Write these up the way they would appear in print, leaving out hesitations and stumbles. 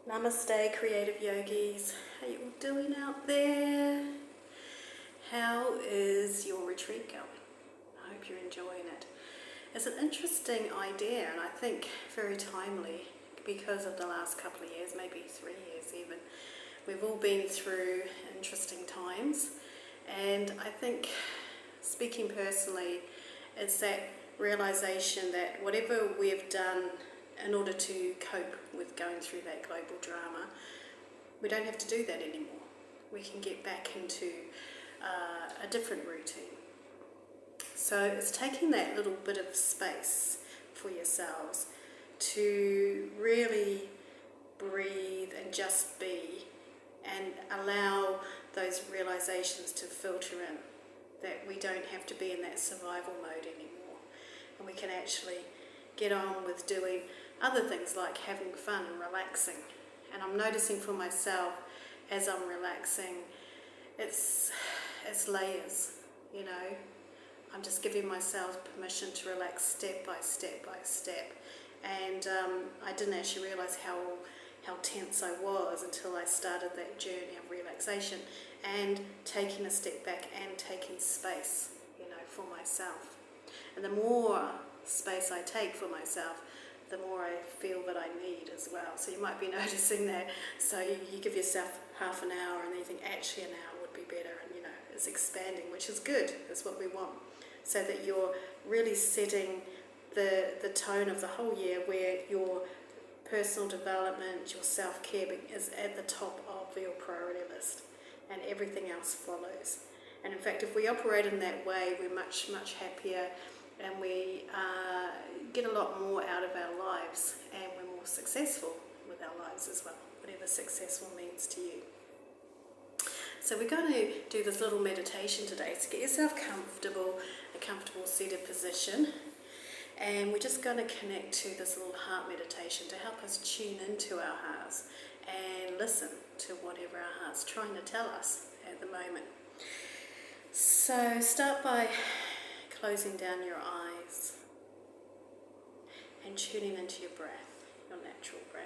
Namaste, creative yogis. How you all doing out there? How is your retreat going? I hope you're enjoying it. It's an interesting idea, and I think very timely because of the last couple of years, maybe 3 years even. We've all been through interesting times, and I think, speaking personally, it's that realization that whatever we've done in order to cope with going through that global drama, we don't have to do that anymore. We can get back into a different routine. So it's taking that little bit of space for yourselves to really breathe and just be and allow those realizations to filter in, that we don't have to be in that survival mode anymore, and we can actually get on with doing other things like having fun and relaxing. And I'm noticing for myself as I'm relaxing, it's layers, you know. I'm just giving myself permission to relax step by step by step. And I didn't actually realize how tense I was until I started that journey of relaxation and taking a step back and taking space, you know, for myself. And the more space I take for myself, the more I feel that I need as well. So you might be noticing that. So you give yourself half an hour, and then you think actually an hour would be better, and you know, it's expanding, which is good. That's what we want. So that you're really setting the tone of the whole year, where your personal development, your self-care is at the top of your priority list, and everything else follows. And in fact, if we operate in that way, we're much, much happier, and we get a lot more out of our lives, and we're more successful with our lives as well, whatever successful means to you. So we're going to do this little meditation today. So get yourself comfortable, a comfortable seated position, and we're just going to connect to this little heart meditation to help us tune into our hearts and listen to whatever our heart's trying to tell us at the moment. So start by closing down your eyes and tuning into your breath, your natural breath.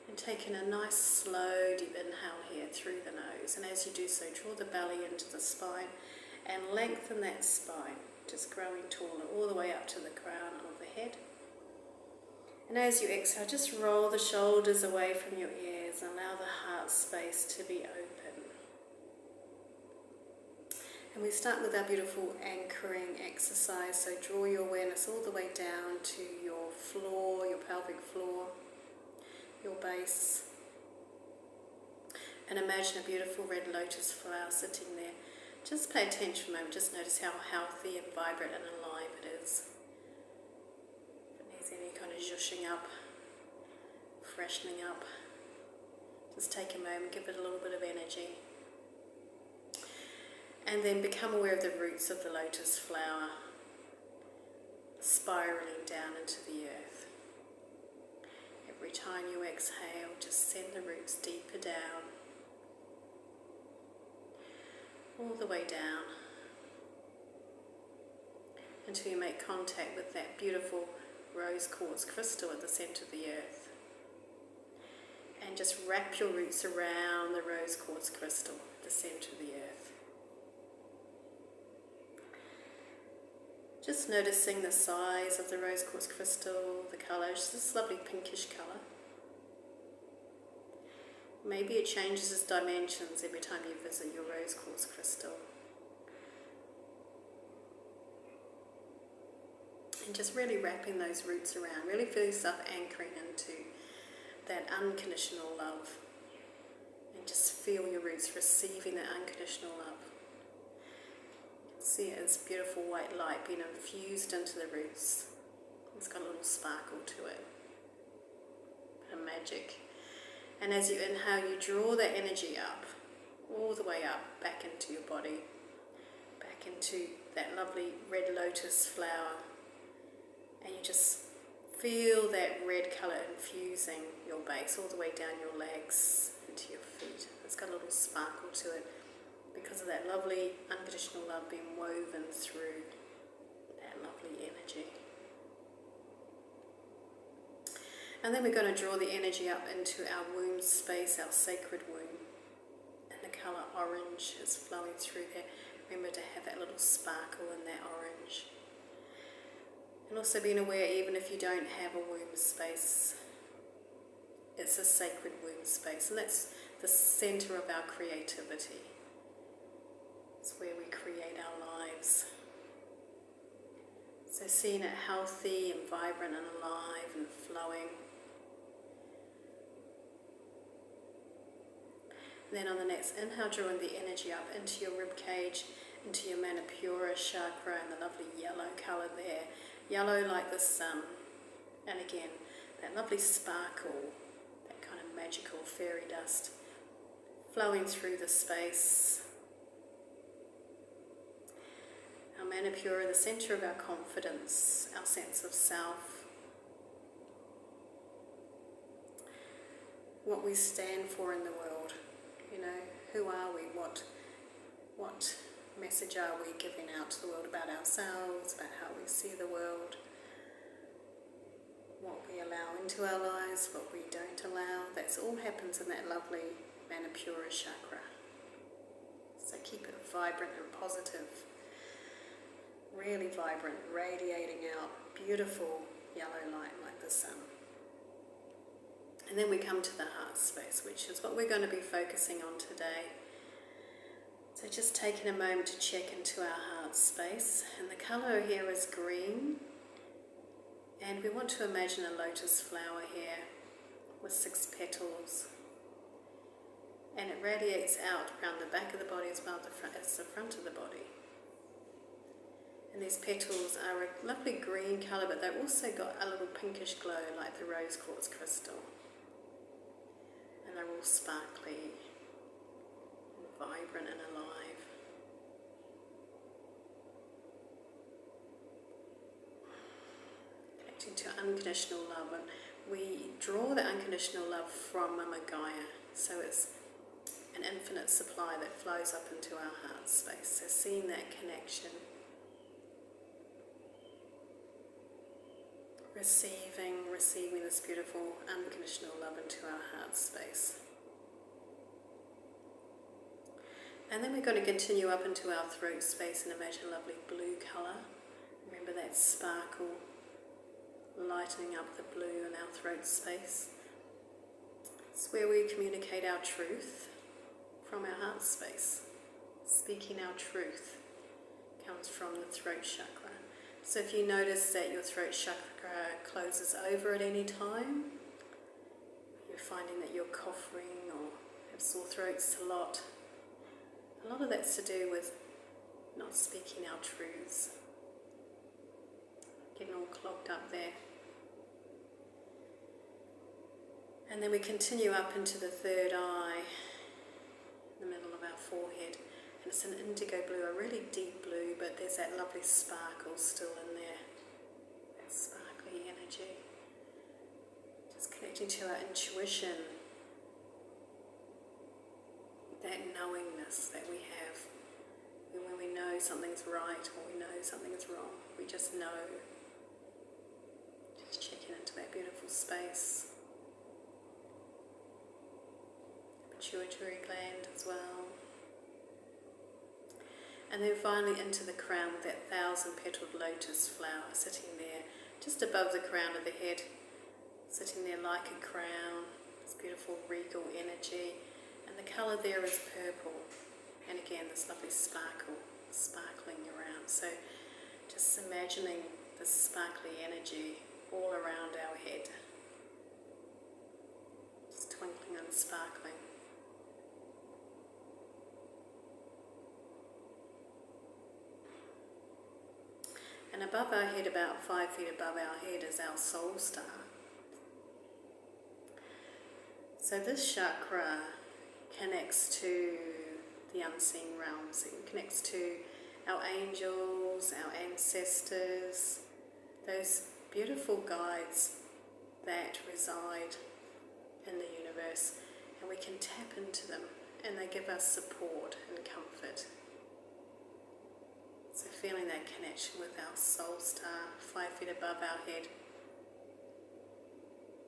And taking a nice slow deep inhale here through the nose, and as you do so, draw the belly into the spine and lengthen that spine, just growing taller all the way up to the crown of the head. And as you exhale, just roll the shoulders away from your ears and allow the heart space to be open. And we start with our beautiful anchoring exercise. So draw your awareness all the way down to your floor, your pelvic floor, your base. And imagine a beautiful red lotus flower sitting there. Just pay attention for a moment, just notice how healthy and vibrant and alive it is. If it needs any kind of zhuzhing up, freshening up, just take a moment, give it a little bit of energy. And then become aware of the roots of the lotus flower spiraling down into the earth. Every time you exhale, just send the roots deeper down, all the way down, until you make contact with that beautiful rose quartz crystal at the centre of the earth. And just wrap your roots around the rose quartz crystal at the centre of the earth. Just noticing the size of the rose quartz crystal, the colour, it's this lovely pinkish colour. Maybe it changes its dimensions every time you visit your rose quartz crystal. And just really wrapping those roots around, really feel yourself anchoring into that unconditional love. And just feel your roots receiving that unconditional love. See it as beautiful white light being infused into the roots. It's got a little sparkle to it, a magic. And as you inhale, you draw that energy up, all the way up, back into your body, back into that lovely red lotus flower. And you just feel that red colour infusing your base, all the way down your legs, into your feet. It's got a little sparkle to it, because of that lovely unconditional love being woven through that lovely energy. And then we're going to draw the energy up into our womb space, our sacred womb. And the colour orange is flowing through there. Remember to have that little sparkle in that orange. And also being aware, even if you don't have a womb space, it's a sacred womb space. And that's the centre of our creativity. It's where we create our lives. So seeing it healthy and vibrant and alive and flowing. And then on the next inhale, drawing the energy up into your rib cage, into your Manipura chakra, and the lovely yellow colour there. Yellow like the sun. And again, that lovely sparkle, that kind of magical fairy dust flowing through the space. Our Manipura, the centre of our confidence, our sense of self. What we stand for in the world. You know, who are we? What message are we giving out to the world about ourselves, about how we see the world, what we allow into our lives, what we don't allow. That's all happens in that lovely Manipura chakra. So keep it vibrant and positive, really vibrant, radiating out beautiful yellow light like the sun. And then we come to the heart space, which is what we're going to be focusing on today. So just taking a moment to check into our heart space. And the colour here is green. And we want to imagine a lotus flower here with 6 petals. And it radiates out around the back of the body as well as the front of the body. And these petals are a lovely green colour, but they've also got a little pinkish glow like the rose quartz crystal. And they're all sparkly and vibrant and alive. Connecting to unconditional love. And we draw the unconditional love from Mama Gaia. So it's an infinite supply that flows up into our heart space. So seeing that connection. Receiving this beautiful unconditional love into our heart space. And then we're going to continue up into our throat space and imagine a lovely blue colour. Remember that sparkle, lightening up the blue in our throat space. It's where we communicate our truth from our heart space. Speaking our truth comes from the throat chakra. So if you notice that your throat chakra closes over at any time, you're finding that you're coughing or have sore throats a lot of that's to do with not speaking our truths, getting all clogged up there. And then we continue up into the third eye, in the middle of our forehead. And it's an indigo blue, a really deep blue, but there's that lovely sparkle still in there. That sparkly energy. Just connecting to our intuition. That knowingness that we have. And when we know something's right or we know something's wrong, we just know. Just checking into that beautiful space. Pituitary gland as well. And then finally into the crown with that 1,000-petaled lotus flower sitting there, just above the crown of the head, sitting there like a crown. This beautiful regal energy, and the colour there is purple. And again, this lovely sparkle, sparkling around. So just imagining this sparkly energy all around our head, just twinkling and sparkling. And above our head, about 5 feet above our head, is our soul star. So this chakra connects to the unseen realms. It connects to our angels, our ancestors, those beautiful guides that reside in the universe. And we can tap into them, and they give us support and comfort. So feeling that connection with our soul star 5 feet above our head,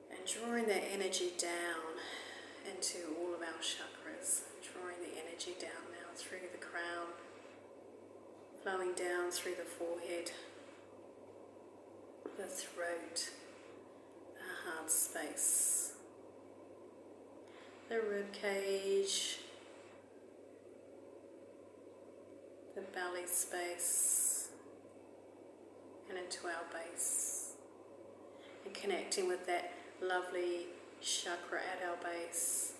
and And drawing that energy down into all of our chakras, drawing the energy down now through the crown, flowing down through the forehead, the throat, the heart space, the rib cage, the belly space, and into our base, and connecting with that lovely chakra at our base,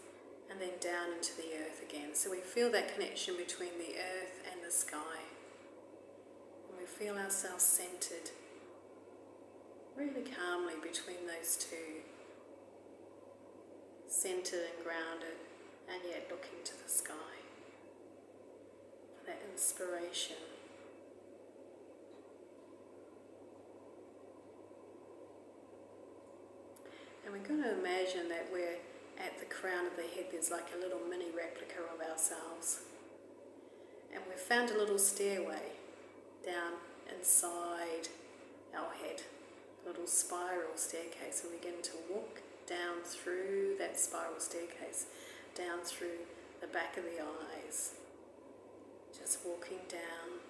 and then down into the earth again. So we feel that connection between the earth and the sky, and we feel ourselves centered really calmly between those two, centered and grounded, and yet looking to the sky for that inspiration. And we're going to imagine that we're at the crown of the head. There's like a little mini replica of ourselves. And we've found a little stairway down inside our head, a little spiral staircase. And we begin to walk down through that spiral staircase, down through the back of the eyes. Just walking down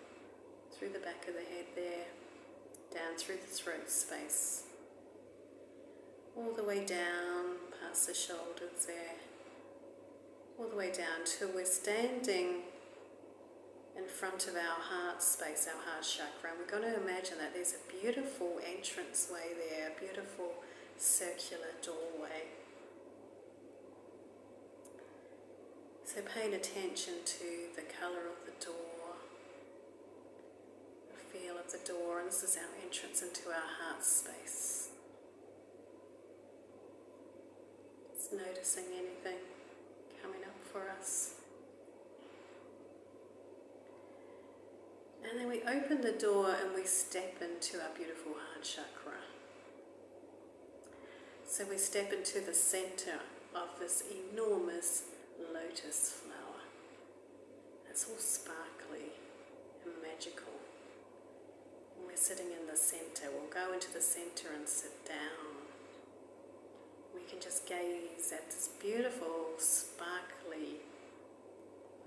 through the back of the head there, down through the throat space, all the way down past the shoulders there, all the way down till we're standing in front of our heart space, our heart chakra. And we're going to imagine that there's a beautiful entranceway there, a beautiful circular doorway. So paying attention to the colour of the door, the feel of the door, and this is our entrance into our heart space. Noticing anything coming up for us. And then we open the door and we step into our beautiful heart chakra. So we step into the center of this enormous lotus flower. It's all sparkly and magical. And we're sitting in the center. We'll go into the center and sit down. We can just gaze at this beautiful, sparkly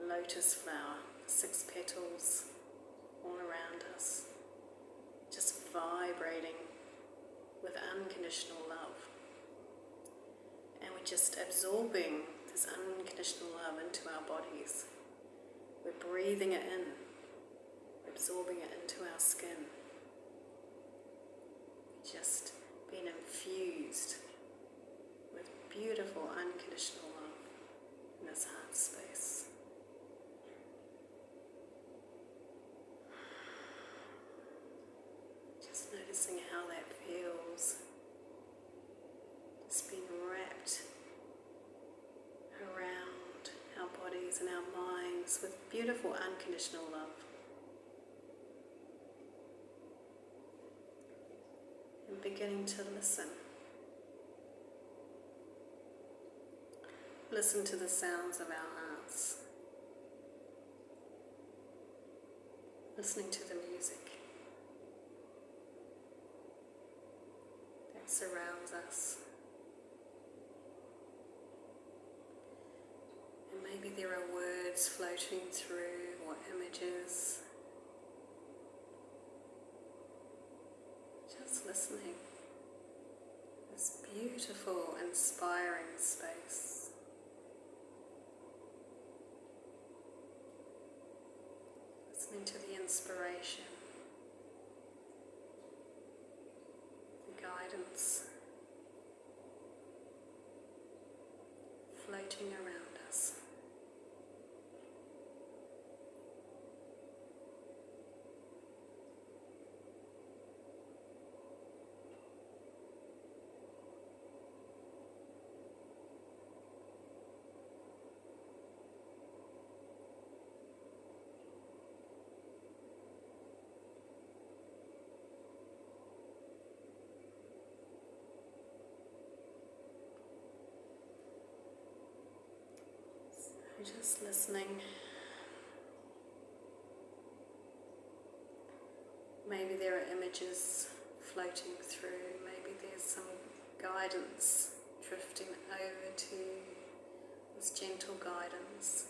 lotus flower, 6 petals all around us, just vibrating with unconditional love. And we're just absorbing this unconditional love into our bodies. We're breathing it in, absorbing it into our skin. Just being infused with beautiful unconditional love in this heart space. Just noticing how that feels. Just being wrapped around our bodies and our minds with beautiful unconditional love. And beginning to listen. Listen to the sounds of our hearts. Listening to the music that surrounds us. And maybe there are words floating through or images. Just listening. This beautiful, inspiring space. Listening to the inspiration, the guidance floating around us. Just listening. Maybe there are images floating through. Maybe there's some guidance drifting over to this gentle guidance.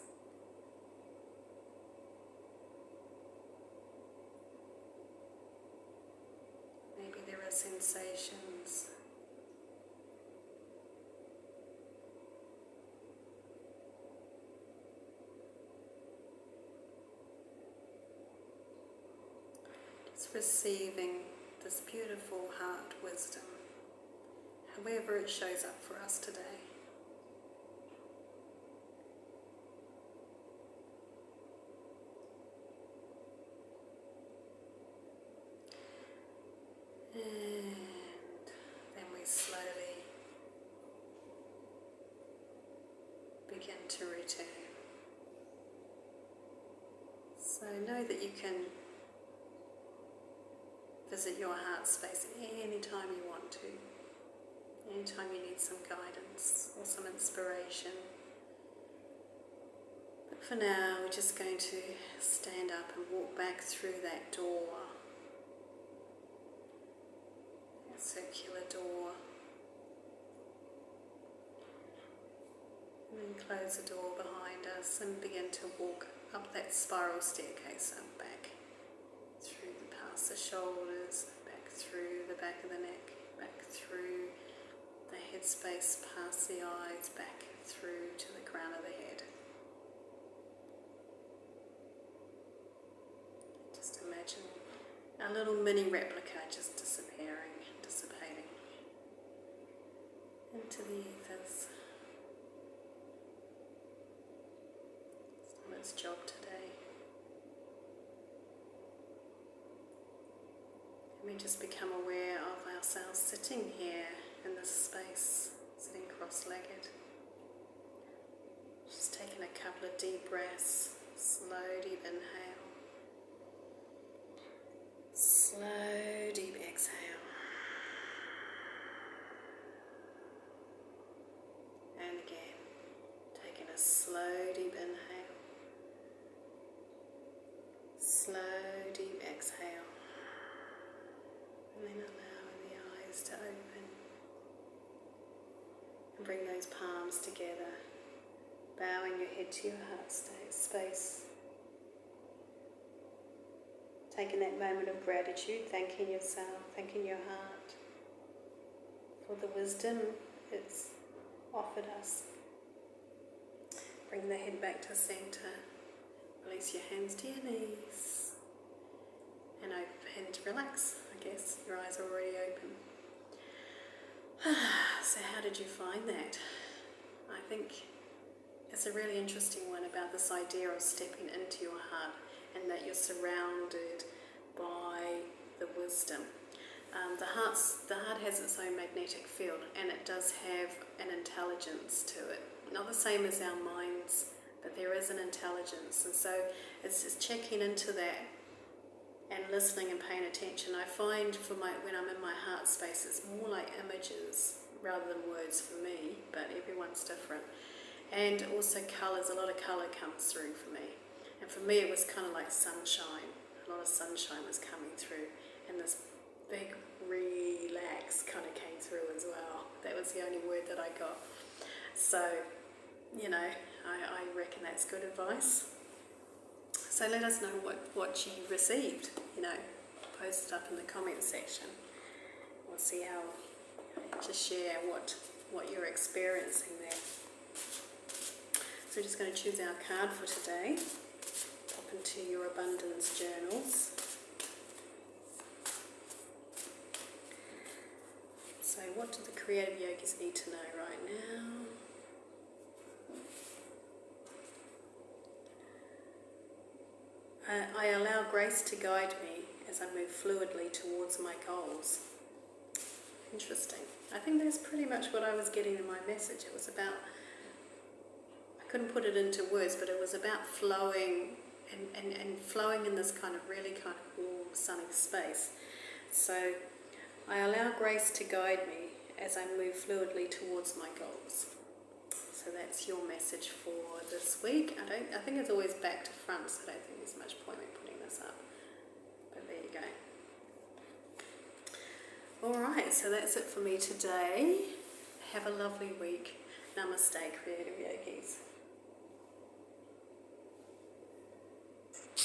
Maybe there are sensations just receiving this beautiful heart wisdom, however it shows up for us today. And then we slowly begin to return. So know that you can visit your heart space anytime you want to, anytime you need some guidance or some inspiration. But for now, we're just going to stand up and walk back through that door, that circular door, and then close the door behind us and begin to walk up that spiral staircase up back through past the shoulders, back through the back of the neck, back through the head space, past the eyes, back through to the crown of the head. Just imagine a little mini replica just disappearing, dissipating into the ethers. It's not its job today. We just become aware of ourselves sitting here in this space, sitting cross-legged. Just taking a couple of deep breaths, slow deep inhale, slow deep exhale, and again, taking a slow deep inhale, slow deep exhale. And then allowing the eyes to open and bring those palms together, bowing your head to your heart space. Taking that moment of gratitude, thanking yourself, thanking your heart for the wisdom it's offered us. Bring the head back to center, release your hands to your knees, and relax. I guess your eyes are already open. So how did you find that? I think it's a really interesting one about this idea of stepping into your heart and that you're surrounded by the wisdom. The heart has its own magnetic field, and it does have an intelligence to it. Not the same as our minds, but there is an intelligence, and so it's just checking into that and listening and paying attention. I find when I'm in my heart space, it's more like images rather than words for me, but everyone's different. And also colours, a lot of colour comes through for me. And for me it was kind of like sunshine. A lot of sunshine was coming through, and this big relax kind of came through as well. That was the only word that I got. So, I reckon that's good advice. So let us know what you received, post it up in the comment section. We'll see how, just share what you're experiencing there. So we're just going to choose our card for today. Pop into your abundance journals. So what do the creative yogis need to know right now? I allow grace to guide me as I move fluidly towards my goals. Interesting. I think that's pretty much what I was getting in my message. It was about, I couldn't put it into words, but it was about flowing and flowing in this kind of really kind of warm, sunny space. So I allow grace to guide me as I move fluidly towards my goals. So that's your message for this week. I think it's always back to front, so I don't think there's much point in putting this up. But there you go. Alright, so that's it for me today. Have Have a lovely week. Namaste, Creative Yogis.